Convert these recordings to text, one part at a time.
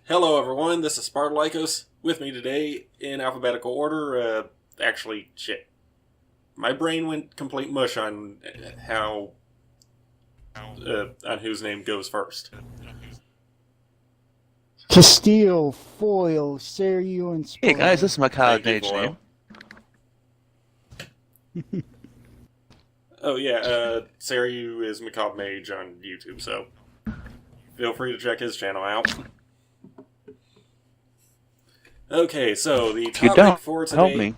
Hello everyone, this is Spartalycos. With me today, in alphabetical order, actually, shit. My brain went complete mush on on whose name goes first. Castile, Foil, Serio, and Hey Sparta. guys, this is my college Thank you, age Boyle. name. Oh yeah, Saryu is Macabre Mage on YouTube, so feel free to check his channel out. Okay, so the If you topic don't, for today... help me.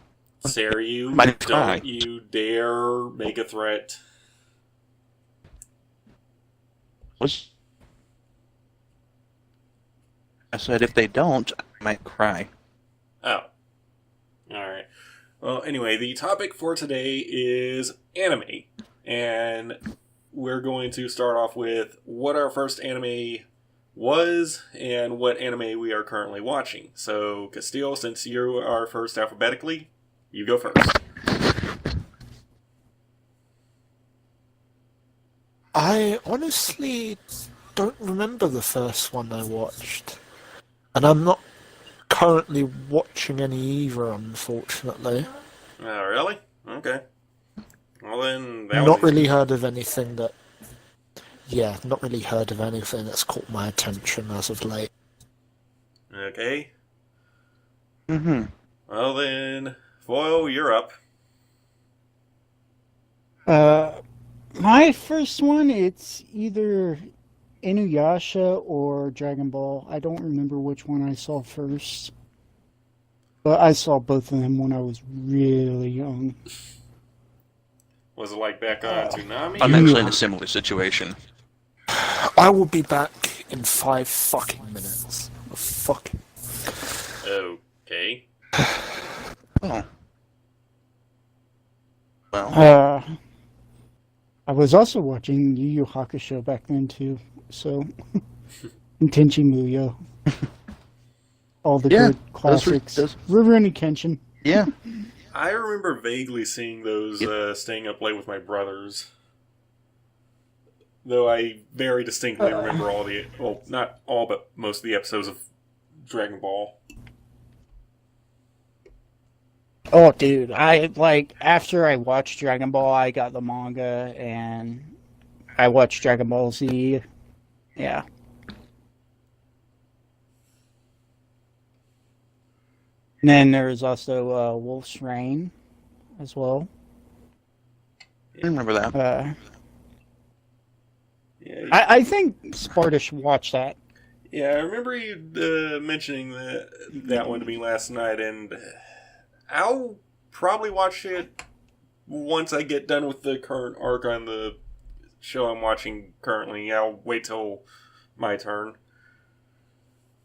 Saryu, Might try. don't you dare make a threat. I said if they don't, I might cry. Oh. Alright. Well, anyway, the topic for today is anime. And we're going to start off with what our first anime was and what anime we are currently watching. So, Castile, since you are first alphabetically, you go first. I honestly don't remember the first one I watched. And I'm not currently watching any either, unfortunately. Oh, really? Okay. Well then, Not really heard of anything that... Yeah, not really heard of anything that's caught my attention as of late. Okay. Mm-hmm. Well then, Foil, you're up. My first one, it's either Inuyasha or Dragon Ball. I don't remember which one I saw first. But I saw both of them when I was really young. Was it like back on Tsunami? I'm actually in a similar situation. I will be back in 5 fucking minutes. Fucking... Okay. Oh. Well, I was also watching Yu Yu Hakusho back then too, so and Tenchi Muyo. All the Yeah, good classics. those- Rurouni Kenshin. yeah. I remember vaguely seeing those staying up late with my brothers. Though I very distinctly remember all the... Well, not all, but most of the episodes of Dragon Ball. Oh, dude, after I watched Dragon Ball, I got the manga, and I watched Dragon Ball Z. Yeah. And then there's also Wolf's Rain as well. I remember that. Yeah, I think Sparta should watch that. yeah, I remember you mentioning that one to me last night, and I'll probably watch it once I get done with the current arc on the show I'm watching currently. I'll wait till my turn.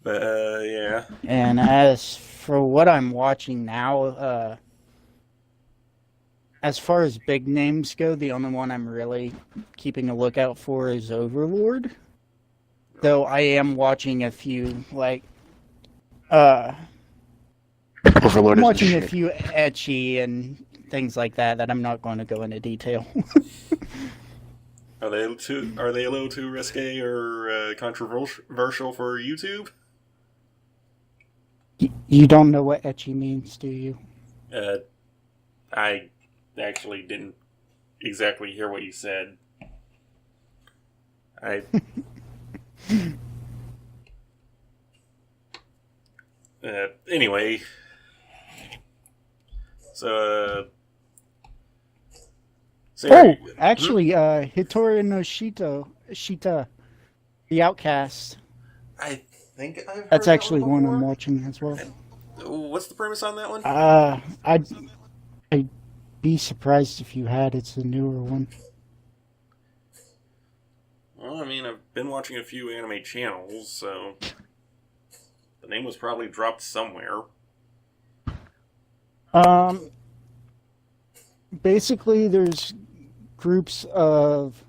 But, yeah. And as for what I'm watching now, as far as big names go, the only one I'm really keeping a lookout for is Overlord. Though I am watching a few, Overlord I'm is watching the a shit. few ecchi and things like that I'm not going to go into detail. Are they a little too risque or controversial for YouTube? You don't know what ecchi means, do you? I actually didn't exactly hear what you said. Anyway. So, Oh, actually, Hitori no Shita, The Outcast. I think I've heard That's that actually one I'm before. watching as well. What's the premise on that one? I'd be surprised if you had. It's a newer one. Well, I mean, I've been watching a few anime channels, so the name was probably dropped somewhere. Basically, there's groups of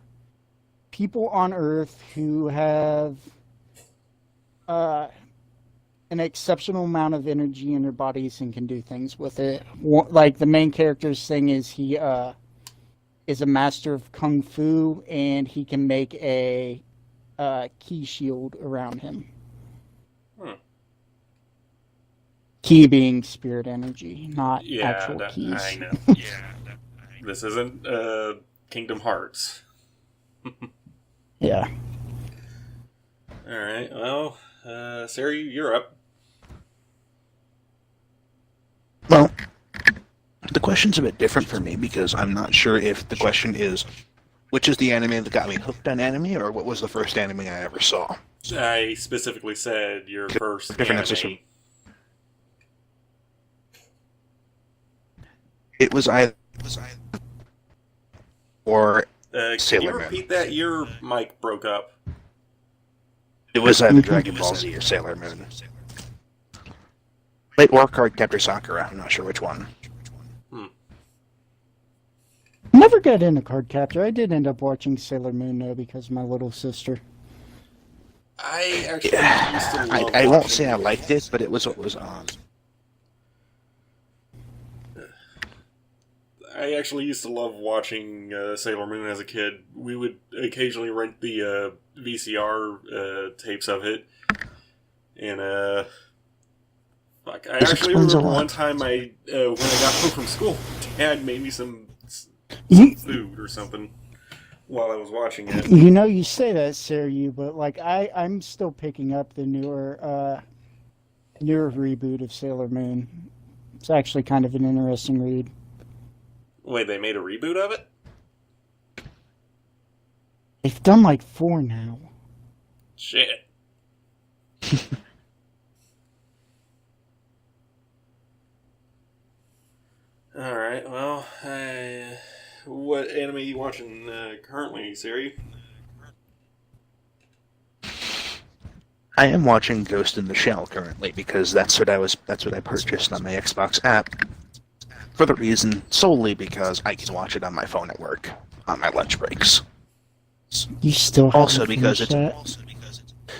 people on Earth who have an exceptional amount of energy in their bodies and can do things with it. Like the main character's thing is he is a master of kung fu, and he can make a ki shield around him. Key being spirit energy, not Yeah, actual keys. I know. This isn't Kingdom Hearts. Yeah. All right. Well, Sarah, you're up. Well, the question's a bit different for me because I'm not sure if the question is which is the anime that got me hooked on anime, or what was the first anime I ever saw. I specifically said your first Different anime. episode. It was either or Can Sailor you Moon. repeat that? Your mic broke up. It was either Dragon Ball Z or Sailor Moon. Late War Cardcaptor Sakura. I'm not sure which one. Never got into card capture. I did end up watching Sailor Moon though because of my little sister. I actually used to love I won't watching say I liked it, but it was what was on. I actually used to love watching Sailor Moon as a kid. We would occasionally rent the VCR tapes of it. And, fuck, I actually remember one time when I got home from school, Dad made me some food or something while I was watching it. You know, you say that, Sarah, but like I'm still picking up the newer reboot of Sailor Moon. It's actually kind of an interesting read. Wait, they made a reboot of it? They've done like 4 now. Shit. Alright, well, what anime are you watching currently, Siri? I am watching Ghost in the Shell currently because that's what I purchased on my Xbox app. For the reason solely because I can watch it on my phone at work on my lunch breaks. You still Also haven't because finished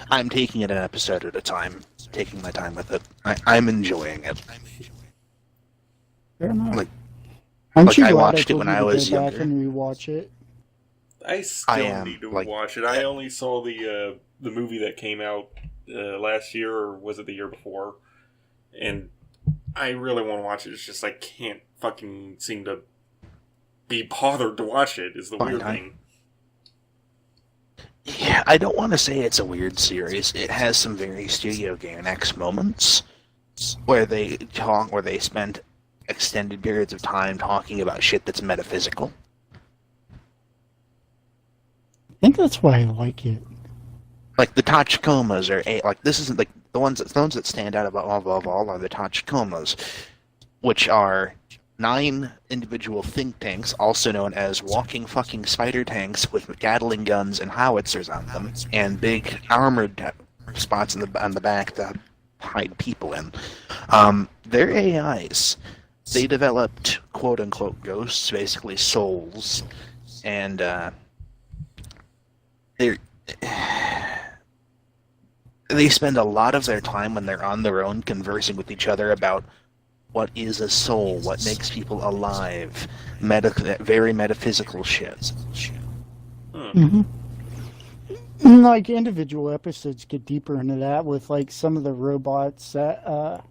I'm taking it an episode at a time, taking my time with it. I'm enjoying it. Fair enough. Like Aren't you I glad watched it told when you I to was go back younger. and rewatch it? I still am, need to like- watch it. I only saw the movie that came out last year, or was it the year before? And I really want to watch it. It's just I can't fucking seem to be bothered to watch it, is the weird thing. Yeah, I don't want to say it's a weird series. It has some very Studio Gainax moments where they spend extended periods of time talking about shit that's metaphysical. I think that's why I like it. Like the Tachikomas this isn't like the ones that stand out above all are the Tachikomas, which are 9 individual think tanks, also known as walking fucking spider tanks with Gatling guns and howitzers on them, and big armored spots on the back that hide people in. They're AIs. They developed quote unquote ghosts, basically souls, and they spend a lot of their time when they're on their own conversing with each other about what is a soul, what makes people alive, very metaphysical shit. Mm-hmm. Like individual episodes get deeper into that with like some of the robots that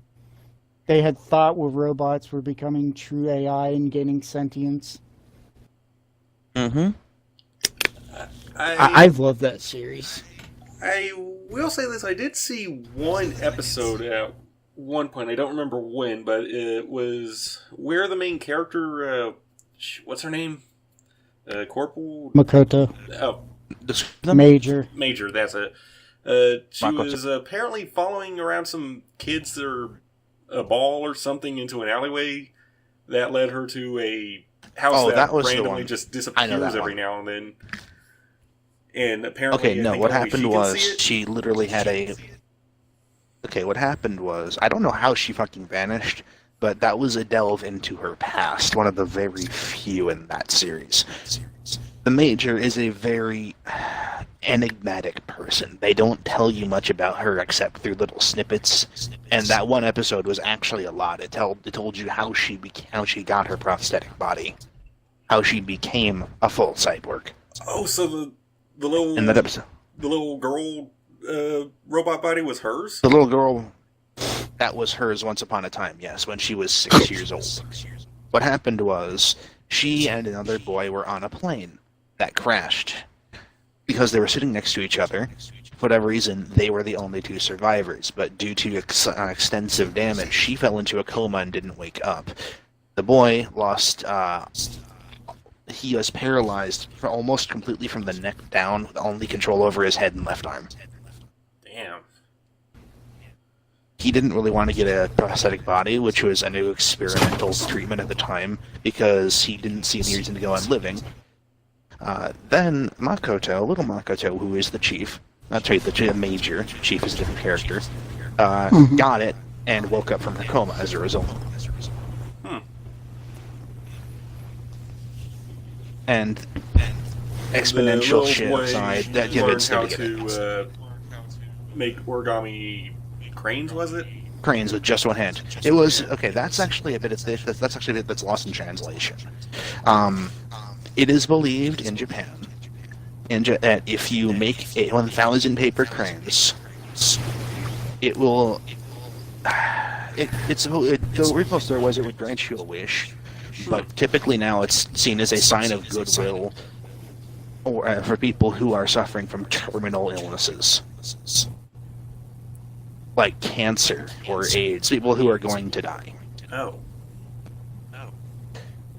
they had thought were robots were becoming true AI and gaining sentience. Mm-hmm. I've loved that series. I will say this, I did see one episode at one point, I don't remember when, but it was where the main character, what's her name? Corporal? Makoto. Oh, Major. Major, that's it. She Makoto. was apparently following around some kids that are a ball or something into an alleyway that led her to a house that was the randomly one. just I disappears know that every one. now and then. And apparently, Okay, I no, think what only happened she can was see it. she literally had a... Okay, what happened was, I don't know how she fucking vanished, but that was a delve into her past, one of the very few in that series. The Major is a very enigmatic person. They don't tell you much about her except through little snippets, and that one episode was actually a lot. It told you how she got her prosthetic body, how she became a full cyborg. Oh, so the little In that episode, the little girl robot body was hers? the little girl, That was hers once upon a time, yes, when she was 6 years old. What happened was, she and another boy were on a plane that crashed. Because they were sitting next to each other, for whatever reason, they were the only two survivors. But due to extensive damage, she fell into a coma and didn't wake up. The boy lost... he was paralyzed almost completely from the neck down, with only control over his head and left arm. Damn. He didn't really want to get a prosthetic body, which was a new experimental treatment at the time, because he didn't see any reason to go on living. Then Makoto, little Makoto, who is the chief, the major, chief is a different character, got it and woke up from her coma as a result. And exponential shit aside, that learned how to make origami cranes, was it? Cranes with just one hand. It was okay. That's actually a bit. That's actually a bit that's lost in translation. It is believed in Japan, that if you make 1,000 paper cranes, it will. The original story was it would grant you a wish, but typically now it's seen as a sign of goodwill, or for people who are suffering from terminal illnesses, like cancer or AIDS, people who are going to die. Oh.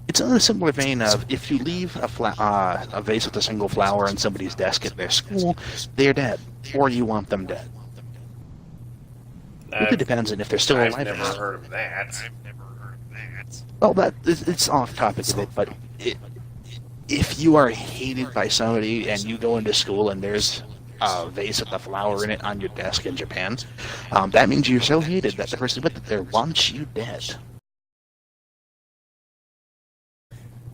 It's in a similar vein of, if you leave a vase with a single flower on somebody's desk at their school, they're dead, or you want them dead. It really depends on if they're still alive. I've never heard of that. Well, it's off topic a bit, but if you are hated by somebody and you go into school and there's a vase with a flower in it on your desk in Japan, that means you're so hated that the person who put it there wants you dead.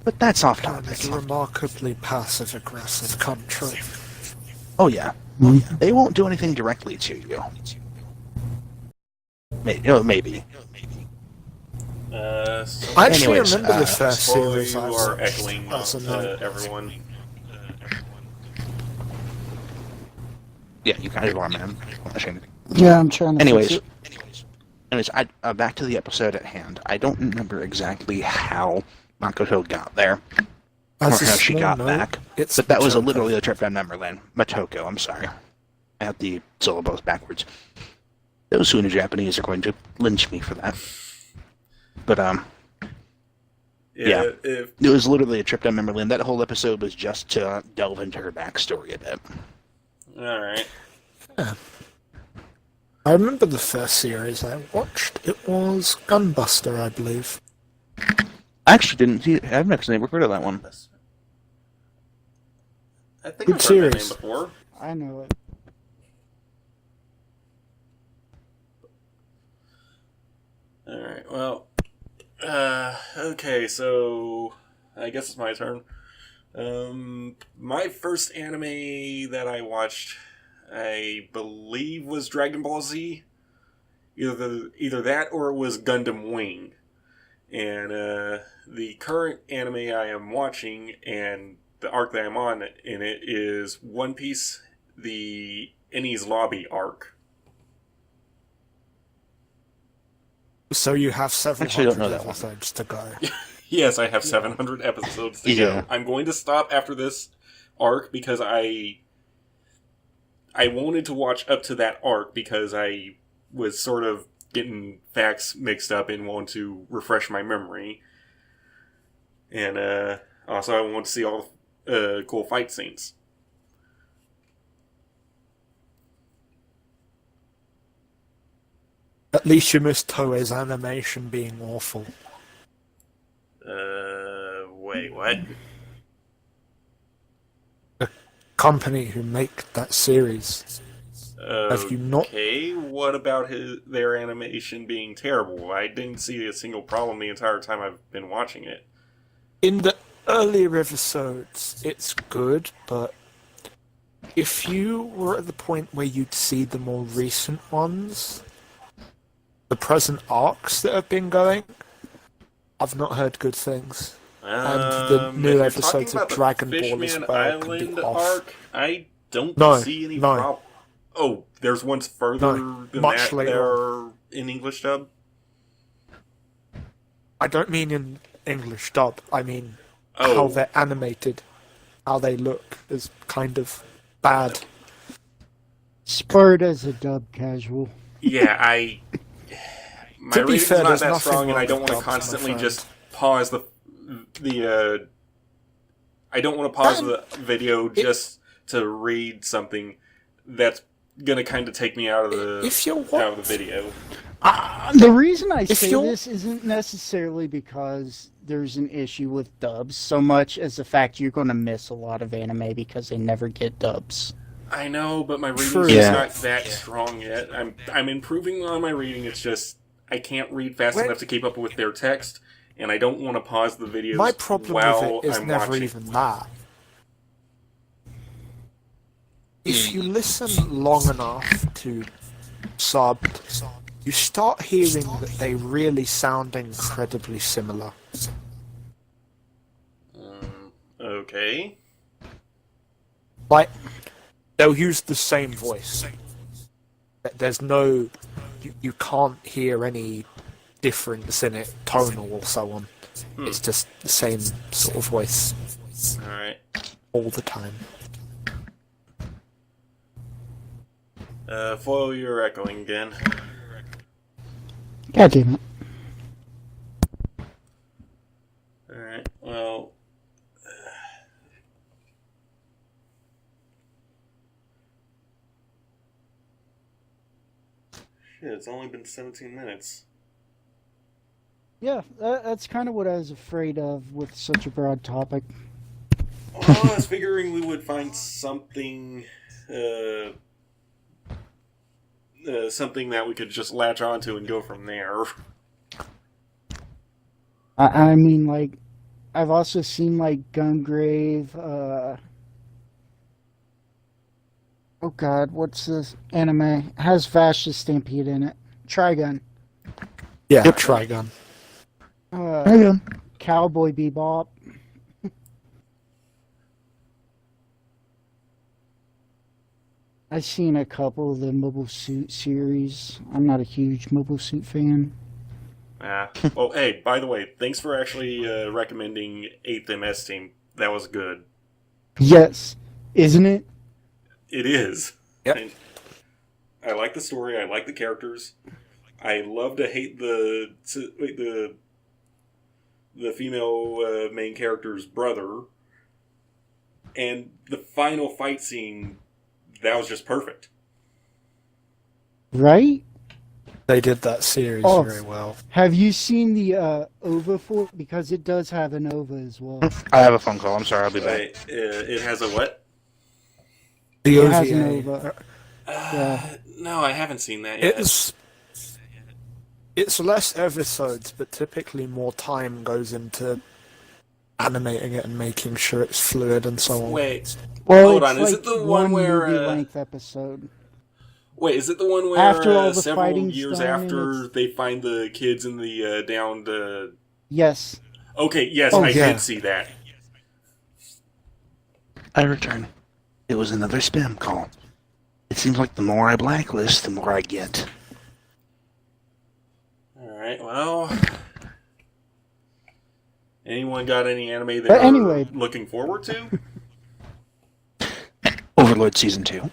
But that's off topic. It's a remarkably passive-aggressive country. Oh yeah. They won't do anything directly to you. Maybe. I actually remember the first series. You are echoing everyone. Yeah, you kind of are, man. Yeah, I'm trying to. Anyways, back to the episode at hand. I don't remember exactly how Makoto got there, or how she got back, but that was literally a trip down memory lane. Matoko, I'm sorry. I have the syllables backwards. Those who know Japanese are going to lynch me for that. But, yeah. It was literally a trip down memory lane. That whole episode was just to delve into her backstory a bit. Alright. Yeah. I remember the first series I watched. It was Gunbuster, I believe. I actually didn't see it. I've never heard of that one. I think I've heard that name before. I know it. Alright, well... okay, so... I guess it's my turn. My first anime that I watched, I believe, was Dragon Ball Z. Either that or it was Gundam Wing. And the current anime I am watching and the arc that I'm on in it is One Piece, the Enies Lobby arc. So you have several episodes to go. Yes, I have 700 episodes to go. I'm going to stop after this arc because I wanted to watch up to that arc because I was sort of getting facts mixed up and want to refresh my memory. And also I want to see all the cool fight scenes. At least you missed Toei's animation being awful. Wait, what? The company who make that series. Have you not? Okay, what about their animation being terrible? I didn't see a single problem the entire time I've been watching it. In the earlier episodes, it's good, but if you were at the point where you'd see the more recent ones, the present arcs that have been going, I've not heard good things. And the new episodes of Dragon Ball as well can be off. I don't see any problem. Oh, there's ones further than much that later. they're in English dub? I don't mean in English dub. I mean Oh. how they're animated, how they look is kind of bad. Spurred as a dub casual. Yeah, my To be rating's fair, not there's that nothing strong, and wrong I don't with want to dubs, my constantly friend. just pause the I don't want to pause the video just to read something that's gonna kind of take me out of the If you're out of the video. The reason I If say you're- this isn't necessarily because there's an issue with dubs, so much as the fact you're going to miss a lot of anime because they never get dubs. I know, but my reading's True. just Yeah. not that strong yet. I'm improving on my reading. It's just I can't read fast When- enough to keep up with their text, and I don't want to pause the videos My problem while with it is I'm never watching. even that. If you listen long enough to subbed, you start hearing that they really sound incredibly similar. Okay. Like, they'll use the same voice. There's no... You can't hear any difference in it, tonal or so on. It's just the same sort of voice All right. all the time. Follow your echoing again. God damn it. All right. Well. Shit, it's only been 17 minutes. Yeah, that's kind of what I was afraid of with such a broad topic. Well, I was figuring we would find something, something that we could just latch onto and go from there. I mean, like, I've also seen, like, Gungrave, oh god, what's this anime? Has Fascist Stampede in it. Trigun. Yeah, Trigun. Cowboy Bebop. I've seen a couple of the Mobile Suit series. I'm not a huge Mobile Suit fan. Oh, hey, by the way, thanks for actually recommending 8th MS Team. That was good. Yes, isn't it? It is. Yep. And I like the story. I like the characters. I love to hate the female main character's brother. And the final fight scene, that was just perfect. Right? They did that series Oh. very well. Have you seen the OVA for it? Because it does have an OVA as well. I have a phone call. I'm sorry. I'll be back. Right? It has a what? The It has an OVA. OVA. Yeah. No, I haven't seen that yet. It's less episodes, but typically more time goes into animating it and making sure it's fluid and so on. Wait, Well, Hold it's on, is like it the one where, movie-length episode? wait, is it the one where After all the several fighting's years done and after it's- they find the kids in the downed... Yes. Okay, yes, Oh, I yeah. did see that. I return. It was another spam call. It seems like the more I blacklist, the more I get. Alright, well... Anyone got any anime But they're anyway. looking forward to? Overlord Season 2.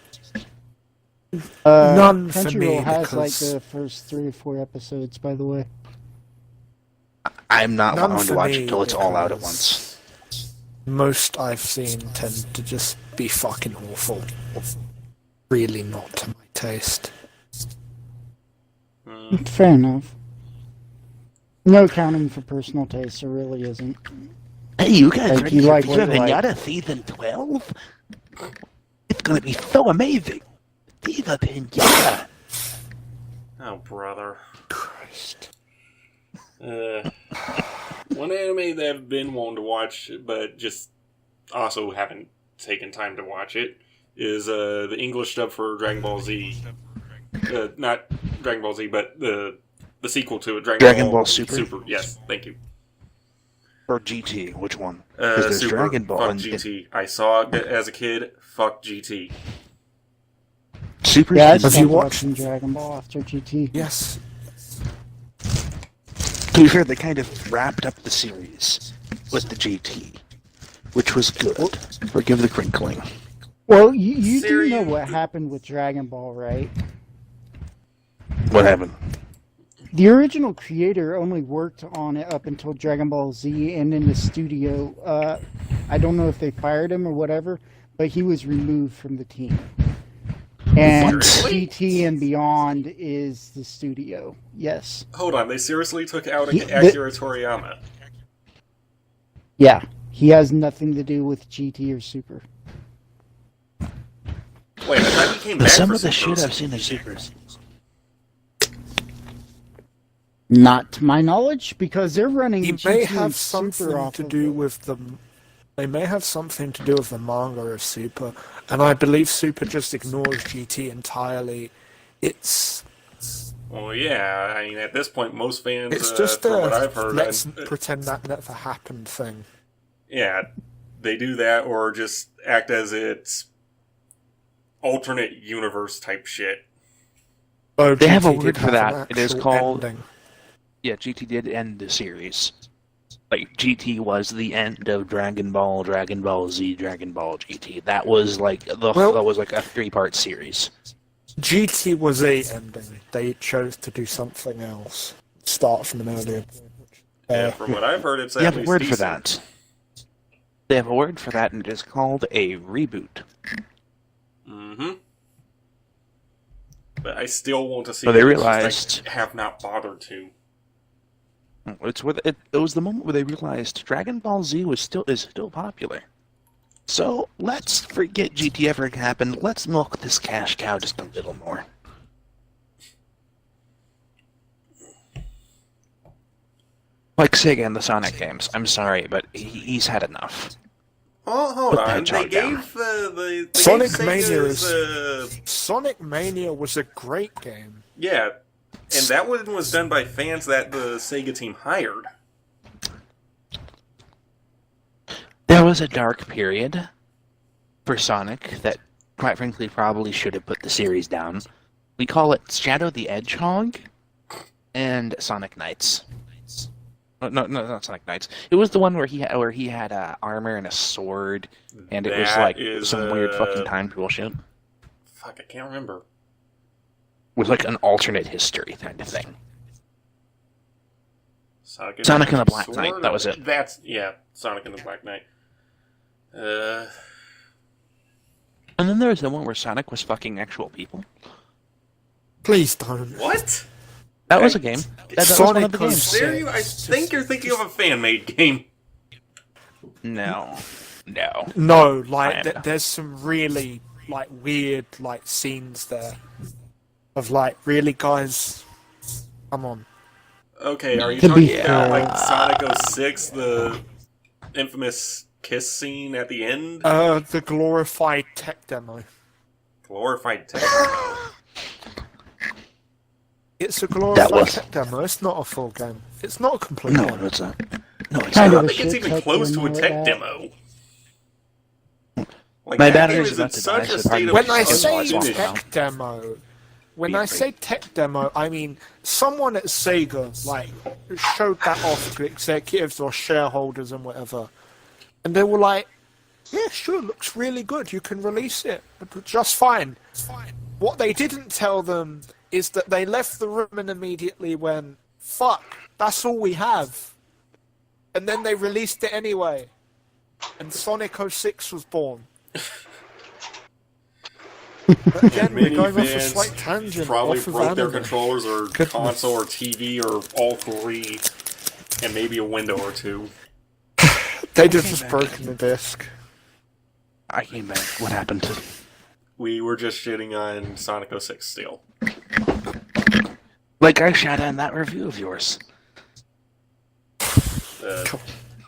None for Crunchyroll me, has like because- the first 3 or 4 episodes, by the way. I'm not None one to for watch me, until it's all out at because once. Most I've seen tend to just be fucking awful. Really not to my taste. Fair enough. No accounting for personal taste, there really isn't. Hey, you guys Like, ready you for like Viva what you like. Pinata Season 12? It's gonna be so amazing! Viva Pinata! Oh, brother. Christ. One anime that I've been wanting to watch, but just also haven't taken time to watch it, is the English dub for Dragon Ball Z. Not Dragon Ball Z, but the sequel to it, Dragon Ball Super? Super, yes, thank you. Or GT, which one? 'Cause there's Super, Dragon Ball fuck and GT. I saw it as a kid, fuck GT. Super Yeah, I Season Have you stopped watched- watching Dragon Ball after GT. Yes. To be fair, they kind of wrapped up the series with the GT, which was good. Forgive the crinkling. Well, you do know Serious- what happened with Dragon Ball, right? What happened? The original creator only worked on it up until Dragon Ball Z, and in the studio, I don't know if they fired him or whatever, but he was removed from the team. And What? GT and Beyond is the studio. Yes. Hold on, they seriously took out He- Akira Toriyama. Yeah. He has nothing to do with GT or Super. Wait, I thought he came back Some for of the Super. shit I've seen in Supers. Not to my knowledge, because they're running He GT may and have Super something off to of do it. with the. They may have something to do with the manga of Super, and I believe Super just ignores GT entirely. It's Well, yeah, I mean, at this point, most fans, it's just from what a I've heard, let's pretend that never happened thing. yeah, they do that or just act as it's alternate universe type shit. Oh, They have a GT word did for have that. an It is actual called- ending. Yeah, GT did end the series. Like, GT was the end of Dragon Ball, Dragon Ball Z, Dragon Ball GT. That was like that was like a 3-part series. GT was a ending. They chose to do something else. Start from an earlier point. And from what I've heard, it's They at have a least word for decent. that. They have a word for that, and it is called a reboot. Mm-hmm. But I still want to see. So they it, it's just realized- I have not bothered to. It was the moment where they realized Dragon Ball Z is still popular. So let's forget GT ever happened. Let's milk this cash cow just a little more. Like Sega and the Sonic games. I'm sorry, but he's had enough. Oh, hold Put that on. They jog down. gave they Sonic gave Mania Sega's, is- Sonic Mania was a great game. yeah, and that one was done by fans that the Sega team hired. There was a dark period for Sonic that, quite frankly, probably should have put the series down. We call it Shadow the Hedgehog and Sonic Knights. No, not Sonic Knights. It was the one where he had armor and a sword, and it was That like is, some weird fucking time bullshit. Fuck, I can't remember. With like an alternate history kind of thing. Sonic Sonic and the Black Sword? Knight, that was it. That's Sonic and the Black Knight. And then there was the one where Sonic was fucking actual people. Please don't. What? That was a game. That was one of the Sonic was- games. Seriously? I think you're thinking of a fan-made game. No. No, like I am. there's some really like weird like scenes there of like really guys. Come on. Okay, are you To be talking about fair- like Sonic 06, the infamous kiss scene at the end? The glorified tech demo. Glorified tech. It's a glorified was- tech demo. It's not a full game. It's not a complete No, game. it's not. No, it's I Kind not. of don't a think it's shit even tech close to a demo tech at that. demo. Like, My that battery's game is in about to such die, a so state of pardon When I It's say always finish. now. tech demo, when Be I free. say tech demo, I mean someone at Sega like showed that off to executives or shareholders and whatever, and they were like, "Yeah, sure, looks really good. You can release it, just fine." What they didn't tell them is that they left the room and immediately went, "Fuck, that's all we have," and then they released it anyway, and Sonic 06 was born. But again, we're Many going off a fans slight tangent. probably off of broke their anime. controllers or Goodness. console or TV or all three, and maybe a window or two. They just broken the disc. I came back. What happened to... We were just shitting on Sonic 06 still. Like I shot on that review of yours.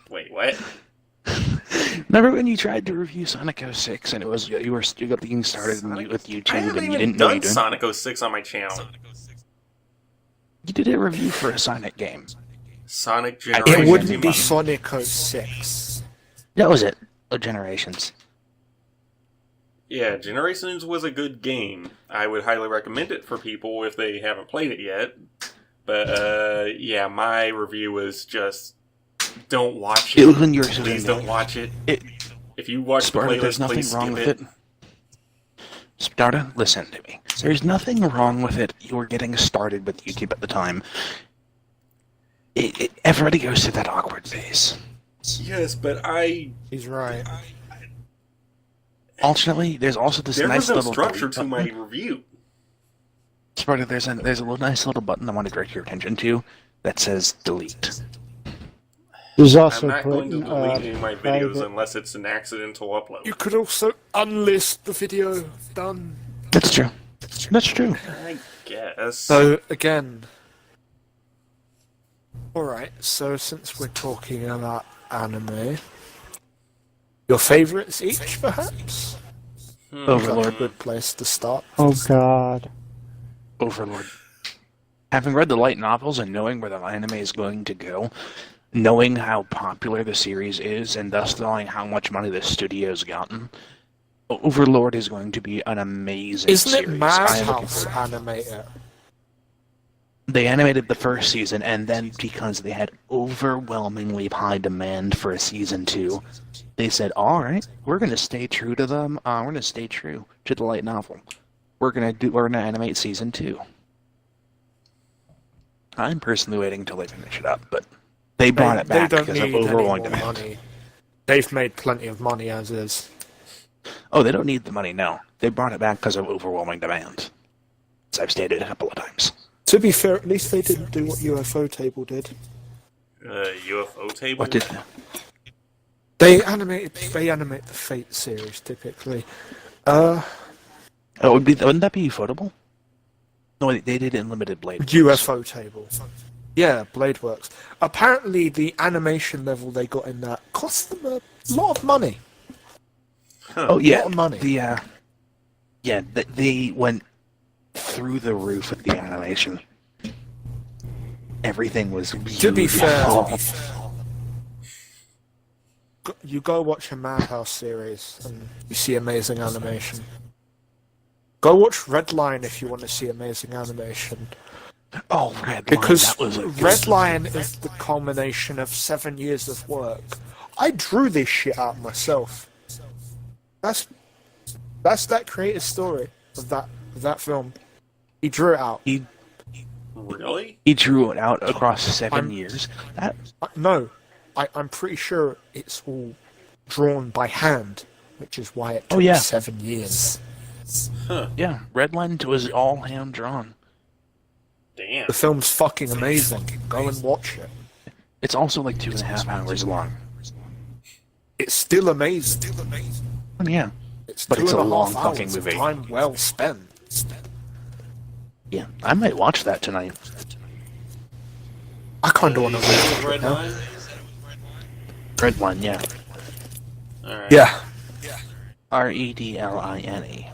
Wait, what? Remember when you tried to review Sonic 06 and it was you were still getting started with YouTube I haven't and you even didn't know you done did? Sonic 06 on my channel. You did a review for a Sonic game. Sonic It Generations. It wouldn't be Month. Sonic 06. That was it. Generations. Yeah, Generations was a good game. I would highly recommend it for people if they haven't played it yet. But yeah, my review was just don't watch It it. was when you were Please don't watch it. If you watch Sparta, the there's playlist, nothing please wrong skip with it. it. Sparta, listen to me. There's nothing wrong with it. You were getting started with YouTube at the time. Everybody goes through that awkward phase. Yes, but He's right. Fortunately, there's also this there nice was no little structure delete to my button. review. Sparta, there's a little nice little button I want to direct your attention to that says delete. There's I'm also not going to delete any of my videos private- unless it's an accidental upload. You could also unlist the video. Done. That's true. That's true. I guess. So, again... Alright, so since we're talking about anime... Your favourites each, perhaps? Overlord. Good place to start. Oh God. Overlord. Having read the light novels and knowing where the anime is going to go, knowing how popular the series is, and thus knowing how much money the studio's gotten, Overlord is going to be an amazing Isn't series. it I am looking Madhouse forward. animator? They animated the first season, and then because they had overwhelmingly high demand for a season 2, they said, "All right, we're going to stay true to them. We're going to stay true to the light novel. We're going to animate season 2." I'm personally waiting until they finish it up, but they brought it back they don't because of need any overwhelming more demand. money. They've made plenty of money as is. Oh, they don't need the money, no. They brought it back because of overwhelming demand. As I've stated a couple of times. To be fair, at least they didn't do what UFO Table did. UFO table? What did... They animate the Fate series typically. wouldn't that be Ufotable? No, they did it in Limited Blade. UFO Table. Yeah, Blade Works. Apparently, the animation level they got in that cost them a lot of money. Oh, yeah. A lot of money. They went through the roof with the animation. Everything was beautiful. To be fair, you go watch a Madhouse series and you see amazing animation. Go watch Redline if you want to see amazing animation. Oh, Redline, Because that was a good... Redline is the culmination of 7 years of work. I drew this shit out myself. That's that creative story of that film. He drew it out. Really? He drew it out across 7 years. No, I'm pretty sure it's all drawn by hand, which is why it took 7 years. Huh. Yeah, Redline was all hand drawn. Damn. The film's fucking amazing. Go and watch it. It's also like 2.5 hours long. It's still amazing. Oh, yeah. It's But it's a 2.5 long hours fucking of movie. Time well spent. Yeah, I might watch that tonight. I kind of want to Is that read it Red now. Line? Redline, yeah. Alright. Yeah. Redline.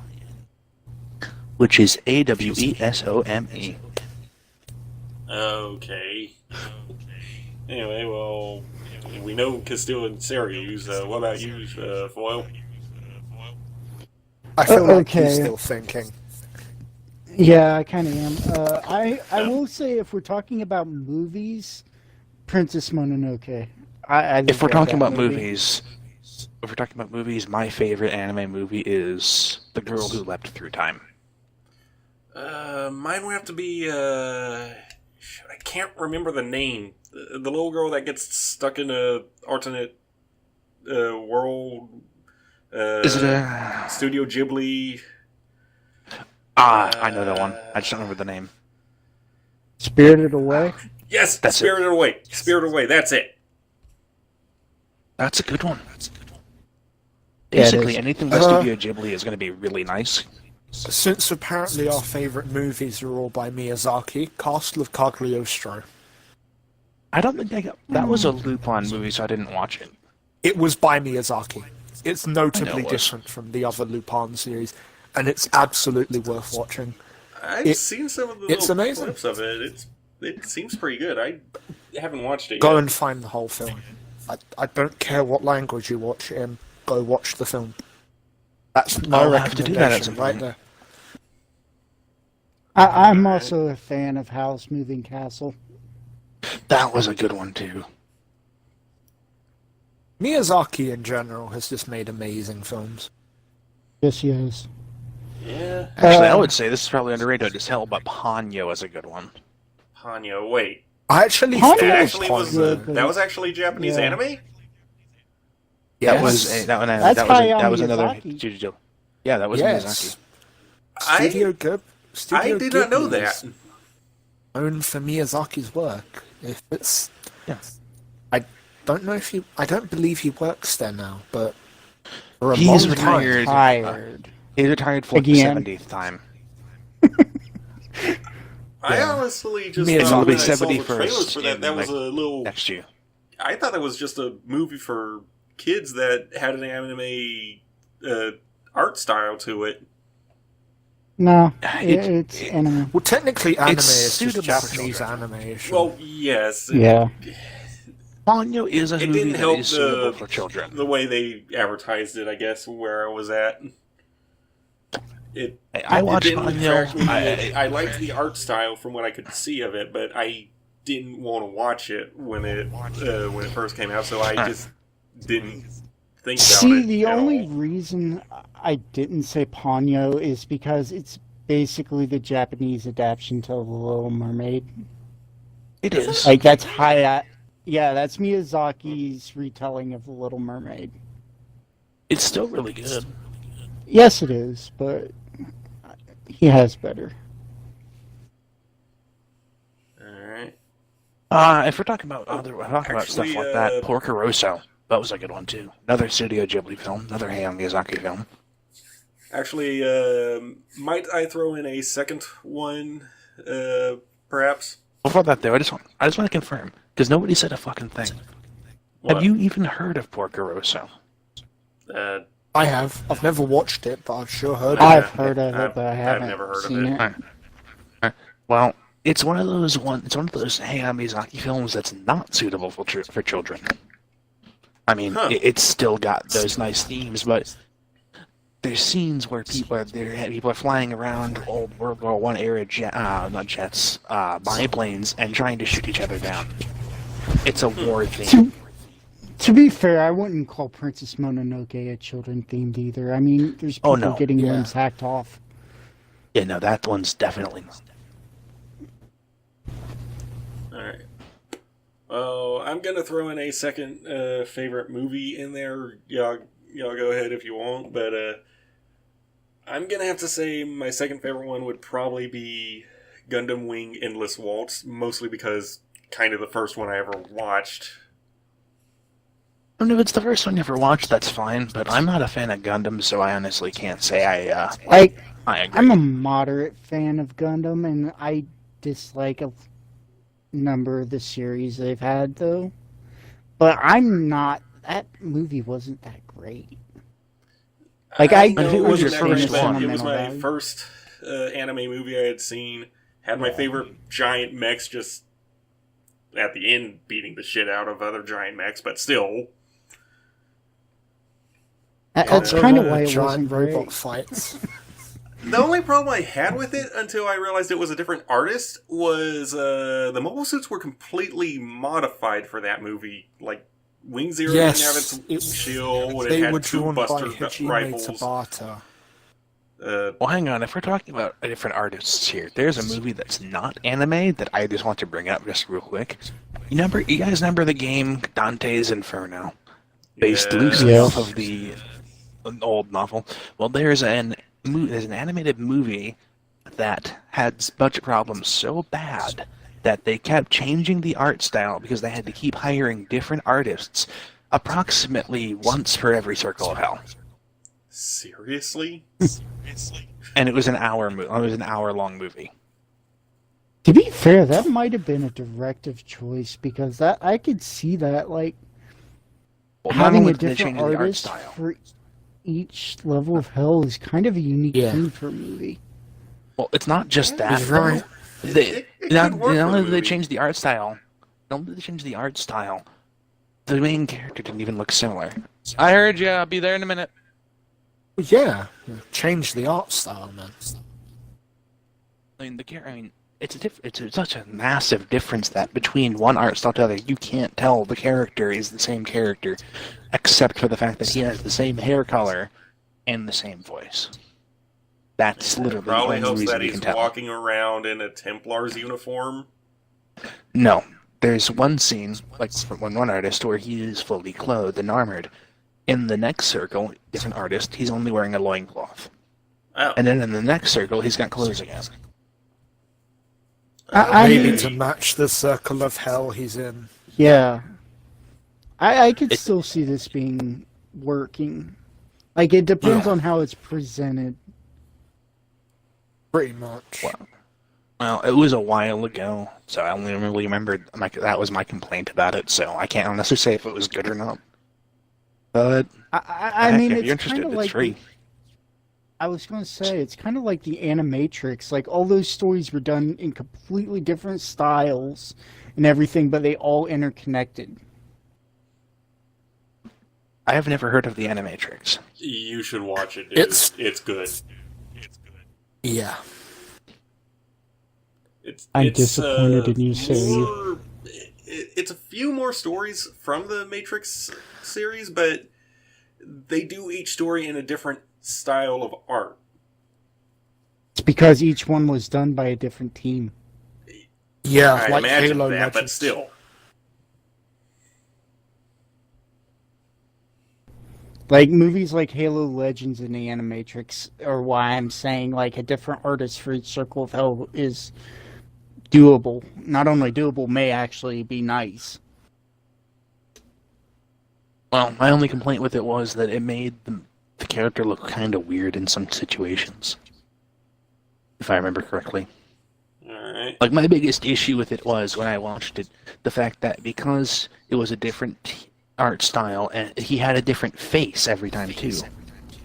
Which is AWESOME. Okay. Anyway, well, we know Castile and Syracuse. What about you, Foil? I feel like okay. you're still thinking. Yeah, I kind of am. I will say, if we're talking about movies, Princess Mononoke. I If we're love talking that about movie. movies, my favorite anime movie is The Girl Who Leapt Through Time. Mine would have to be, I can't remember the name. The little girl that gets stuck in a alternate world. Is it a... Studio Ghibli? I know that one. I just don't remember the name. Spirited Away. Yes, That's it. Spirited Away. Spirited Away, that's it. That's a good one. Yeah, it Basically, is. anything with Studio Ghibli is going to be really nice. Since apparently our favourite movies are all by Miyazaki, Castle of Cagliostro. I don't think that was a Lupin movie, so I didn't watch it. It was by Miyazaki. It's notably it was. different from the other Lupin series, and it's absolutely worth watching. I've seen some of the it's little amazing. clips of it. It seems pretty good. I haven't watched it Go yet. and find the whole film. I don't care what language you watch it in, go watch the film. That's my I'll have to do that at recommendation some right point. there. I'm also a fan of Howl's Moving Castle. That was a good one too. Miyazaki in general has just made amazing films. Yes, he is. Yeah. Actually, I would say this is probably underrated as hell, but Ponyo is a good one. Ponyo, wait. I actually Ponyo That was actually was good. that was actually Japanese Yeah. anime? That was that That's Hayao was another Miyazaki. studio. Yeah, that was Miyazaki. Studio I did not know Ghibli that. is known for Miyazaki's work. If it's, Yeah. I don't know if I don't believe he works there now, but for a He's long time. retired. Tired. He's retired for the Again. 70th time. I honestly just Miyazaki. thought when I It'll saw be the trailers 71st for that, in, that was a like, little... Next year. I thought that was just a movie for kids that had an anime art style to it. No, It- it's anime. Well, technically, anime It's is suitable just for Japanese children. animation. Well, yes. Yeah. Ponyo is a It movie didn't that help is suitable for children. the way they advertised it, I guess, where I was at. I watched it didn't attract me. Ponyo. I liked the art style from what I could see of it, but I didn't want to watch it when it first came out, so I just didn't think about See, it. the at only all. reason I didn't say Ponyo is because it's basically the Japanese adaptation to The Little Mermaid. It is. Like, that's yeah, that's Miyazaki's retelling of The Little Mermaid. It's still really good. Yes, it is, but he has better. Alright. If we're talking about stuff Actually, like that, Porco Rosso, that was a good one too. Another Studio Ghibli film, another Hayao Miyazaki film. Actually, might I throw in a second one, perhaps? Before that, though, I just want to confirm because nobody said a fucking thing. What? Have you even heard of Porco Rosso? Uh, I have. I've never watched it, but I've sure heard of I- it. I've heard of it, but I I've haven't never heard of seen it. it. Well, it's one of those Hayao Miyazaki films that's not suitable for children. I mean, Huh. it's still got those nice themes, but there's scenes where people are flying around old World War I era biplanes and trying to shoot each other down. It's a war theme. To be fair, I wouldn't call Princess Mononoke a children themed either. I mean, there's people no. getting Yeah. limbs hacked off. Yeah, no, that one's definitely not. Alright. Oh, I'm gonna throw in a second favorite movie in there. Y'all go ahead if you want, but I'm gonna have to say my second favorite one would probably be Gundam Wing Endless Waltz, mostly because kind of the first one I ever watched. I mean, if it's the first one you ever watched, that's fine, but I'm not a fan of Gundam, so I honestly can't say I Like, agree. I'm a moderate fan of Gundam, and I dislike a number of the series they've had, though. But I'm not. That movie wasn't that great. Like, I know it was your never first been- one. It was my Sentimental first anime movie I had seen. Had my favorite giant mechs just at the end beating the shit out of other giant mechs, but still. That's Yeah. kind of why it giant wasn't robot great. fights. The only problem I had with it until I realized it was a different artist was the mobile suits were completely modified for that movie. Like Wing Zero Yes, didn't have its shield. It They had were two drawn by Buster Hajime rifles. Tabata. Well, hang on. If we're talking about different artists here, there's a movie that's not anime that I just want to bring up just real quick. You guys remember the game Dante's Inferno, based loosely Yes. off of the old novel? Well, there's an animated movie that had budget problems so bad that they kept changing the art style because they had to keep hiring different artists, approximately once for every Circle of Hell. Seriously? And it was an hour-long movie. To be fair, that might have been a directive choice because that I could see that, like, Well, not having only a did they different change the art artist style. for each level of hell is kind of a unique Yeah. thing for a movie. Well, it's not just that. He's right. They, It not, could work not for a only did they movie. change the art style, the main character didn't even look similar. I heard you. I'll be there in a minute. Well, yeah, change the art style, man. I mean, it's such a massive difference that between one art style to the other, you can't tell the character is the same character, except for the fact that he has the same hair color and the same voice. That's literally the Probably only hopes reason that you he's can tell. walking around in a Templar's uniform. No, there's one scene, like from one artist, where he is fully clothed and armored. In the next circle, different artist, he's only wearing a loincloth. Oh. And then in the next circle, he's got clothes again. Maybe mean, to match the circle of hell he's in. yeah, I could still see this being working. Like, it depends on how it's presented. Pretty much. Well, it was a while ago, so I only really remembered that was my complaint about it, so I can't honestly say if it was good or not. But, I mean, if it's you're interested, kind of it's like free. I was going to say, it's kind of like the Animatrix. Like, all those stories were done in completely different styles and everything, but they all interconnected. I have never heard of the Animatrix. You should watch it, dude. It's good. Yeah. I'm disappointed in you, Sarah. It's a few more stories from the Matrix series, but they do each story in a different style of art. It's because each one was done by a different team. Yeah, I like imagine Halo that, but Legends. still. Like, movies like Halo Legends and the Animatrix are why I'm saying, like, a different artist for each Circle of Hell is doable. Not only doable, may actually be nice. Well, my only complaint with it was that it made the character look kind of weird in some situations. If I remember correctly. Alright. Like, my biggest issue with it was, when I watched it, the fact that because it was a different art style, and he had a different face every time, too.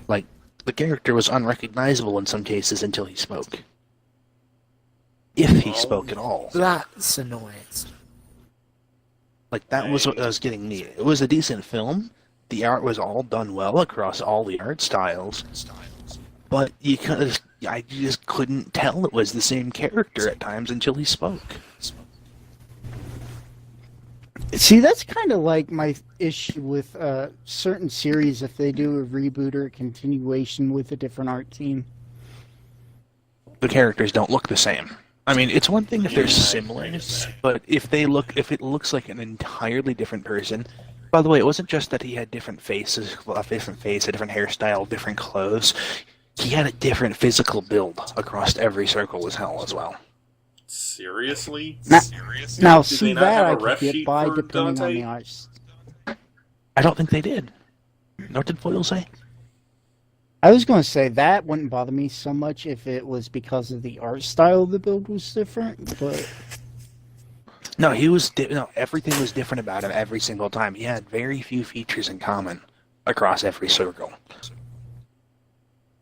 Like, the character was unrecognizable in some cases until he spoke. If he spoke at all. That's annoying. Like, that was what I was getting me. It was a decent film. The art was all done well across all the art styles. But I just couldn't tell it was the same character at times until he spoke. See, that's kind of like my issue with certain series if they do a reboot or a continuation with a different art team. The characters don't look the same. I mean, it's one thing if they're similar, but if it looks like an entirely different person. By the way, it wasn't just that he had different faces, a different face, a different hairstyle, different clothes. He had a different physical build across every circle as hell as well. Seriously? Now, Did see they not that have a I ref could get sheet by for depending on Dante? the art. I don't think they did. What did Foyle say? I was going to say that wouldn't bother me so much if it was because of the art style of the build was different, but No, everything was different about him every single time. He had very few features in common across every circle.